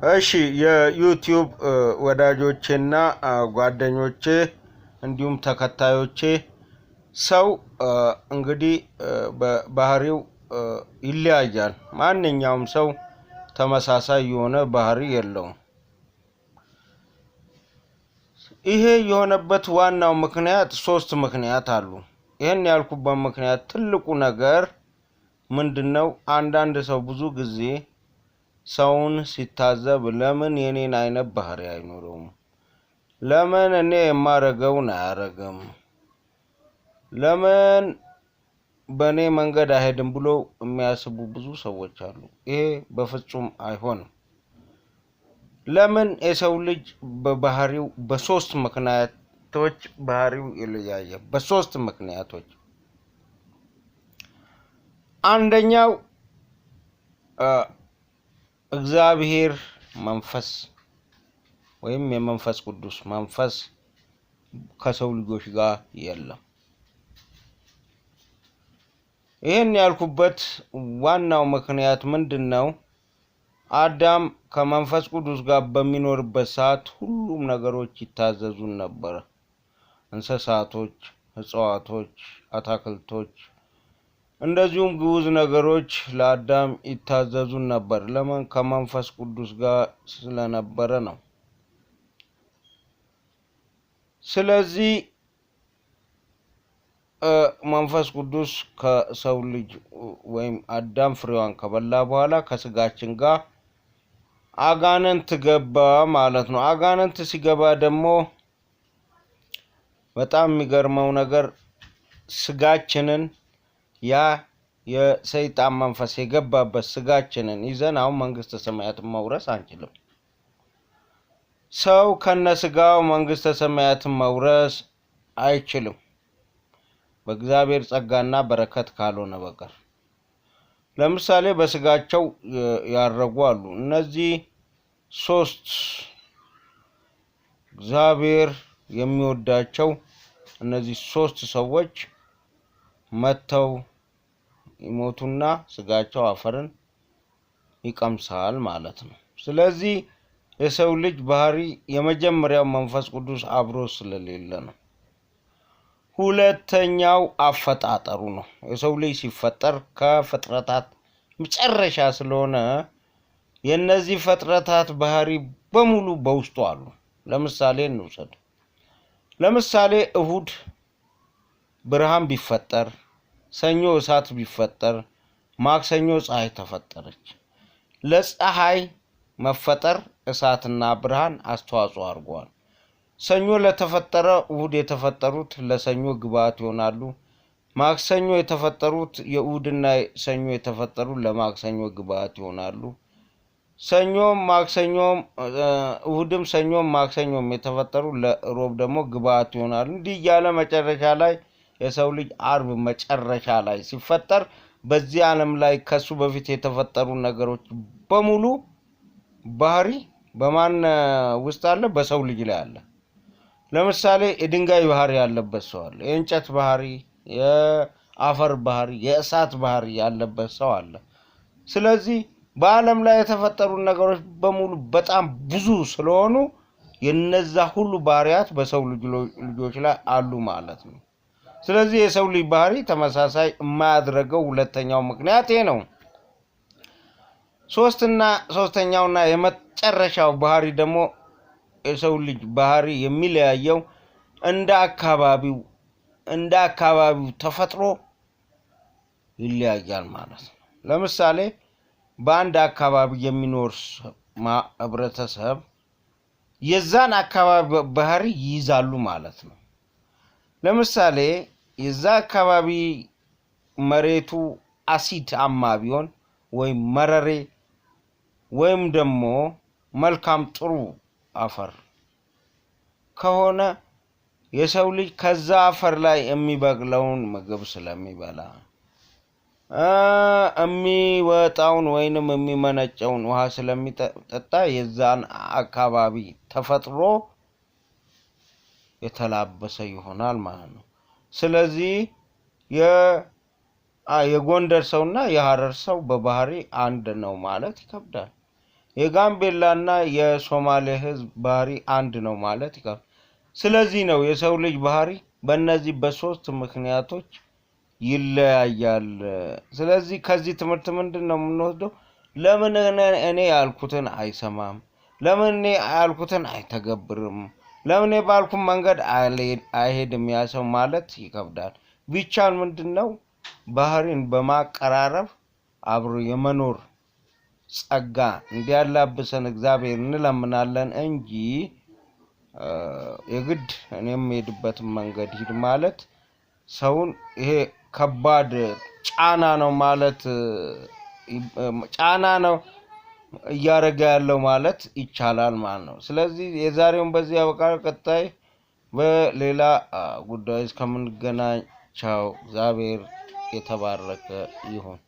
እሺ የዩቲዩብ ወዳጆቼና ጓደኞቼ እንዲሁም ተከታዮቼ ሰው እንግዲህ በባህሪው ይለያያል። ማንኛውም ሰው ተመሳሳይ የሆነ ባህሪ የለውም። ይሄ የሆነበት ዋናው ምክንያት ሶስት ምክንያት አሉ። ይሄን ያልኩበት ምክንያት ትልቁ ነገር ምንድነው? አንዳንድ ሰው ብዙ ጊዜ ሰውን ሲታዘብ ለምን የኔን አይነት ባህሪ አይኖረውም? ለምን እኔ የማረገውን አያረግም? ለምን በኔ መንገድ አይሄድም ብሎ የሚያስቡ ብዙ ሰዎች አሉ። ይሄ በፍጹም አይሆንም። ለምን የሰው ልጅ በባህሪው በሶስት ምክንያቶች ባህሪው ይለያያል። በሶስት ምክንያቶች አንደኛው እግዚአብሔር መንፈስ ወይም የመንፈስ ቅዱስ መንፈስ ከሰው ልጆች ጋር የለም። ይሄን ያልኩበት ዋናው ምክንያት ምንድነው? አዳም ከመንፈስ ቅዱስ ጋር በሚኖርበት ሰዓት ሁሉም ነገሮች ይታዘዙን ነበር። እንስሳቶች፣ እጽዋቶች፣ አትክልቶች እንደዚሁም ግዑዝ ነገሮች ለአዳም ይታዘዙን ነበር። ለምን? ከመንፈስ ቅዱስ ጋር ስለነበረ ነው። ስለዚህ መንፈስ ቅዱስ ከሰው ልጅ ወይም አዳም ፍሬዋን ከበላ በኋላ ከስጋችን ጋር አጋንንት ገባ ማለት ነው። አጋንንት ሲገባ ደግሞ በጣም የሚገርመው ነገር ስጋችንን ያ የሰይጣን መንፈስ የገባበት ስጋችንን ይዘን አሁን መንግስተ ሰማያትን መውረስ አንችልም። ሰው ከነስጋው መንግስተ ሰማያትን መውረስ አይችልም በእግዚአብሔር ጸጋና በረከት ካልሆነ በቀር። ለምሳሌ በስጋቸው ያረጉ አሉ። እነዚህ ሶስት እግዚአብሔር የሚወዳቸው እነዚህ ሶስት ሰዎች መተው ይሞቱና ስጋቸው አፈርን ይቀምሳል ማለት ነው። ስለዚህ የሰው ልጅ ባህሪ የመጀመሪያው መንፈስ ቅዱስ አብሮ ስለሌለ ነው። ሁለተኛው አፈጣጠሩ ነው። የሰው ልጅ ሲፈጠር ከፍጥረታት መጨረሻ ስለሆነ የነዚህ ፍጥረታት ባህሪ በሙሉ በውስጡ አሉ። ለምሳሌ እንውሰድ። ለምሳሌ እሁድ ብርሃን ቢፈጠር፣ ሰኞ እሳት ቢፈጠር፣ ማክሰኞ ፀሐይ ተፈጠረች። ለፀሐይ መፈጠር እሳትና ብርሃን አስተዋጽኦ አድርገዋል። ሰኞ ለተፈጠረ እሁድ የተፈጠሩት ለሰኞ ግብአት ይሆናሉ። ማክሰኞ የተፈጠሩት የእሁድና ሰኞ የተፈጠሩት ለማክሰኞ ግብአት ይሆናሉ። ሰኞም ማክሰኞም እሁድም ሰኞም ማክሰኞም የተፈጠሩ ለሮብ ደግሞ ግብአት ይሆናሉ። እንዲህ ያለ መጨረሻ ላይ የሰው ልጅ አርብ መጨረሻ ላይ ሲፈጠር በዚህ ዓለም ላይ ከሱ በፊት የተፈጠሩ ነገሮች በሙሉ ባህሪ በማን ውስጥ አለ? በሰው ልጅ ላይ አለ። ለምሳሌ የድንጋይ ባህሪ ያለበት ሰው አለ። የእንጨት ባህሪ፣ የአፈር ባህሪ፣ የእሳት ባህሪ ያለበት ሰው አለ። ስለዚህ በዓለም ላይ የተፈጠሩ ነገሮች በሙሉ በጣም ብዙ ስለሆኑ የነዛ ሁሉ ባህሪያት በሰው ልጆች ላይ አሉ ማለት ነው። ስለዚህ የሰው ልጅ ባህሪ ተመሳሳይ የማያደርገው ሁለተኛው ምክንያት ይሄ ነው። ሶስተኛውና የመጨረሻው ባህሪ ደግሞ የሰው ልጅ ባህሪ የሚለያየው እንደ አካባቢው ተፈጥሮ ይለያያል ማለት ነው። ለምሳሌ በአንድ አካባቢ የሚኖር ህብረተሰብ የዛን አካባቢ ባህሪ ይይዛሉ ማለት ነው። ለምሳሌ የዛ አካባቢ መሬቱ አሲዳማ ቢሆን ወይም መረሬ ወይም ደግሞ መልካም ጥሩ አፈር ከሆነ የሰው ልጅ ከዛ አፈር ላይ የሚበቅለውን ምግብ ስለሚበላ የሚወጣውን ወይንም የሚመነጨውን ውሃ ስለሚጠጣ የዛን አካባቢ ተፈጥሮ የተላበሰ ይሆናል ማለት ነው። ስለዚህ የጎንደር ሰውና የሐረር ሰው በባህሪ አንድ ነው ማለት ይከብዳል። የጋምቤላና የሶማሌ ህዝብ ባህሪ አንድ ነው ማለት ይከብዳል። ስለዚህ ነው የሰው ልጅ ባህሪ በእነዚህ በሶስት ምክንያቶች ይለያያል። ስለዚህ ከዚህ ትምህርት ምንድነው የምንወስደው? ለምን እኔ ያልኩትን አይሰማም? ለምን እኔ ያልኩትን አይተገብርም? ለምን እኔ ባልኩት መንገድ አይሄድም ያ ሰው ማለት ይከብዳል። ቢቻል ምንድነው ባህሪን በማቀራረብ አብሮ የመኖር ጸጋ እንዲያላብሰን እግዚአብሔር እንለምናለን እንጂ የግድ እኔም የሄድበትን መንገድ ሂድ ማለት ሰውን ይሄ ከባድ ጫና ነው ማለት ጫና ነው እያደረገ ያለው ማለት ይቻላል ማለት ነው። ስለዚህ የዛሬውን በዚህ ያበቃል። ቀጣይ በሌላ ጉዳይ እስከምንገናኝ ቻው። እግዚአብሔር የተባረከ ይሁን።